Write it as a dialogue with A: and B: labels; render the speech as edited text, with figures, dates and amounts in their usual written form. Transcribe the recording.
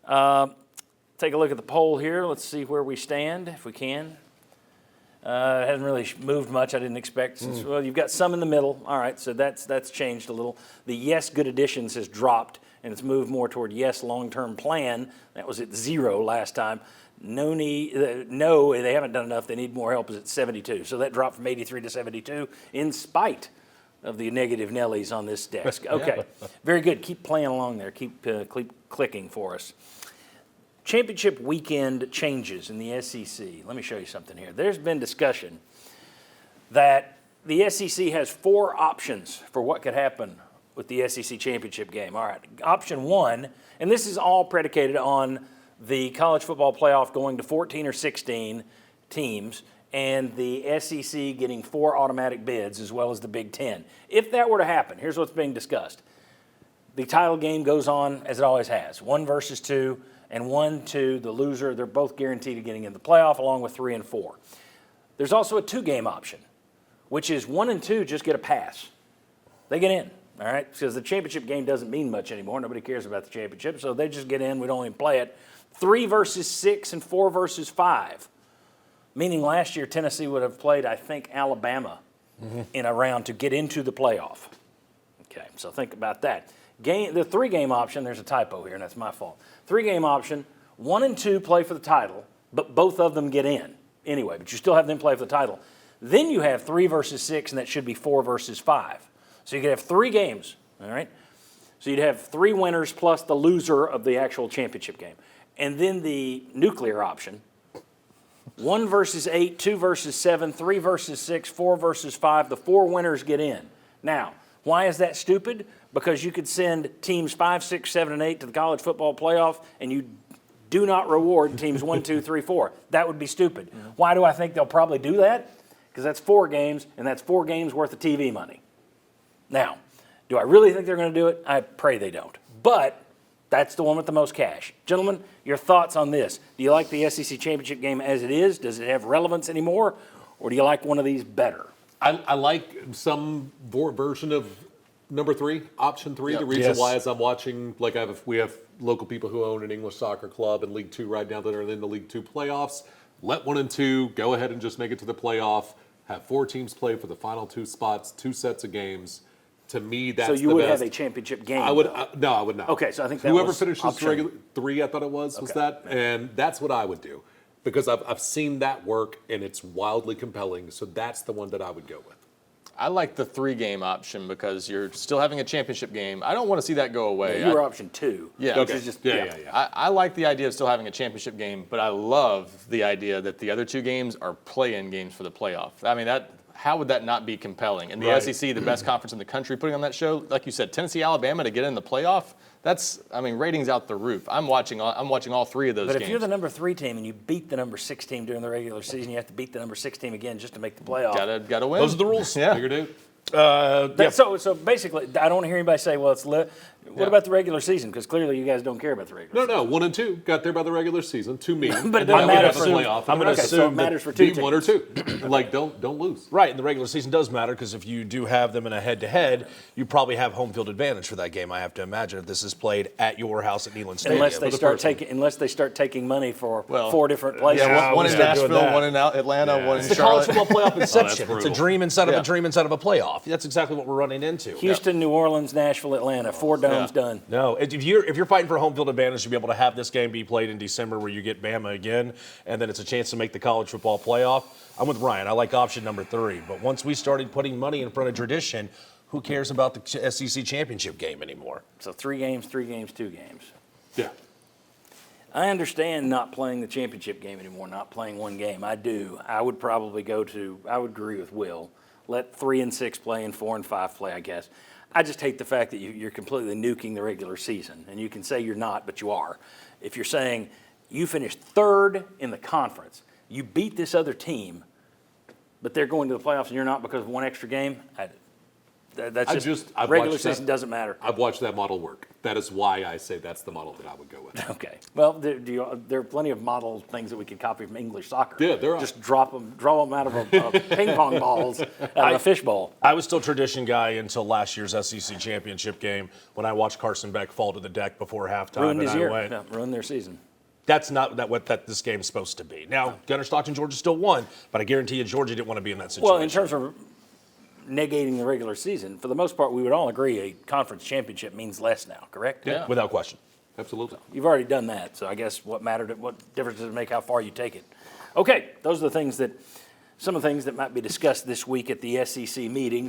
A: Take a look at the poll here. Let's see where we stand, if we can. It hasn't really moved much. I didn't expect. Well, you've got some in the middle. All right, so that's changed a little. The yes good additions has dropped, and it's moved more toward yes long-term plan. That was at 0 last time. No, they haven't done enough. They need more help. Is at 72. So that dropped from 83 to 72 in spite of the negative Nellies on this desk. Okay, very good. Keep playing along there. Keep clicking for us. Championship weekend changes in the SEC. Let me show you something here. There's been discussion that the SEC has 4 options for what could happen with the SEC championship game. All right, option 1, and this is all predicated on the college football playoff going to 14 or 16 teams and the SEC getting 4 automatic bids as well as the Big Ten. If that were to happen, here's what's being discussed. The title game goes on as it always has, 1 versus 2. And 1, 2, the loser, they're both guaranteed of getting in the playoff along with 3 and 4. There's also a 2-game option, which is 1 and 2 just get a pass. They get in, all right? Because the championship game doesn't mean much anymore. Nobody cares about the championship, so they just get in. We don't even play it. 3 versus 6 and 4 versus 5, meaning last year Tennessee would have played, I think, Alabama in a round to get into the playoff. Okay, so think about that. The 3-game option, there's a typo here, and that's my fault. 3-game option, 1 and 2 play for the title, but both of them get in anyway, but you still have them play for the title. Then you have 3 versus 6, and that should be 4 versus 5. So you could have 3 games, all right? So you'd have 3 winners plus the loser of the actual championship game. And then the nuclear option, 1 versus 8, 2 versus 7, 3 versus 6, 4 versus 5. The 4 winners get in. Now, why is that stupid? Because you could send teams 5, 6, 7, and 8 to the college football playoff, and you do not reward teams 1, 2, 3, 4. That would be stupid. Yeah. Why do I think they'll probably do that? Because that's 4 games, and that's 4 games worth of TV money. Now, do I really think they're going to do it? I pray they don't. But that's the one with the most cash. Gentlemen, your thoughts on this. Do you like the SEC championship game as it is? Does it have relevance anymore? Or do you like one of these better?
B: I like some version of number 3, option 3. Yep. The reason why is I'm watching, like we have local people who own an English soccer club in League 2 right now that are in the League 2 playoffs. Let 1 and 2 go ahead and just make it to the playoff. Have 4 teams play for the final 2 spots, 2 sets of games. To me, that's the best.
A: So you would have a championship game?
B: I would. No, I would not.
A: Okay, so I think that
B: whoever
A: was
B: finishes regular 3, I thought it was that, and that's what I would do because I've seen that work and it's wildly compelling. So that's the one that I would go with.
C: I like the 3-game option because you're still having a championship game. I don't want to see that go away.
A: Yeah, you were option 2.
C: Yeah.
B: Okay.
C: Yeah. I like the idea of still having a championship game, but I love the idea that the other 2 games are play-in games for the playoff. I mean, how would that not be compelling? And the SEC, the best conference in the country, putting on that show, like you said, Tennessee, Alabama to get in the playoff. That's, ratings out the roof. I'm watching all 3 of those games.
A: But if you're the number 3 team and you beat the number 6 team during the regular season, you have to beat the number 6 team again just to make the playoff.
C: Gotta win.
B: Those are the rules.
C: Yeah.
B: Figured it.
A: So basically, I don't want to hear anybody say, well, what about the regular season? Because clearly you guys don't care about the regular season.
B: No, 1 and 2 got there by the regular season to me.
A: But it doesn't matter for
B: the playoff.
D: I'm going to assume
A: so it matters for 2
B: be 1 or 2. Like don't lose.
D: Right, and the regular season does matter because if you do have them in a head-to-head, you probably have home field advantage for that game. I have to imagine if this is played at your house at Neyland Stadium.
A: Unless they start taking money for 4 different places.
C: Yeah, one in Nashville, one in Atlanta, one in
D: It's the
C: Charlotte.
D: college football playoff inception. It's a dream inside of
C: Yeah.
D: a dream inside of a playoff. That's exactly what we're running into.
A: Houston, New Orleans, Nashville, Atlanta, 4 domes done.
D: No, if you're fighting for home field advantage to be able to have this game be played in December where you get Bama again, and then it's a chance to make the college football playoff, I'm with Ryan. I like option number 3. But once we started putting money in front of tradition, who cares about the SEC championship game anymore?
A: So 3 games, 2 games.
B: Yeah.
A: I understand not playing the championship game anymore, not playing 1 game. I do. I would probably I would agree with Will. Let 3 and 6 play and 4 and 5 play, I guess. I just hate the fact that you're completely nuking the regular season. And you can say you're not, but you are. If you're saying you finished 3rd in the conference, you beat this other team, but they're going to the playoffs and you're not because of 1 extra game, That's
B: I've
A: regular
B: watched that.
A: season doesn't matter.
B: I've watched that model work. That is why I say that's the model that I would go with.
A: Okay. Well, there are plenty of model things that we could copy from English soccer.
B: Yeah, there are.
A: Just draw them out of a ping pong balls out of a fishbowl.
D: I was still tradition guy until last year's SEC championship game when I watched Carson Beck fall to the deck before halftime.
A: Ruined his
D: and I
A: year.
D: went,
A: No, ruined their season.
D: that's not what this game's supposed to be. Now, Gunner Stockton, Georgia still won, but I guarantee you Georgia didn't want to be in that situation.
A: Well, in terms of negating the regular season, for the most part, we would all agree a conference championship means less now, correct?
C: Yeah.
D: Without question.
B: Absolutely.
A: You've already done that, so I guess what difference does it make how far you take it? Okay, those are some of the things that might be discussed this week at the SEC meetings.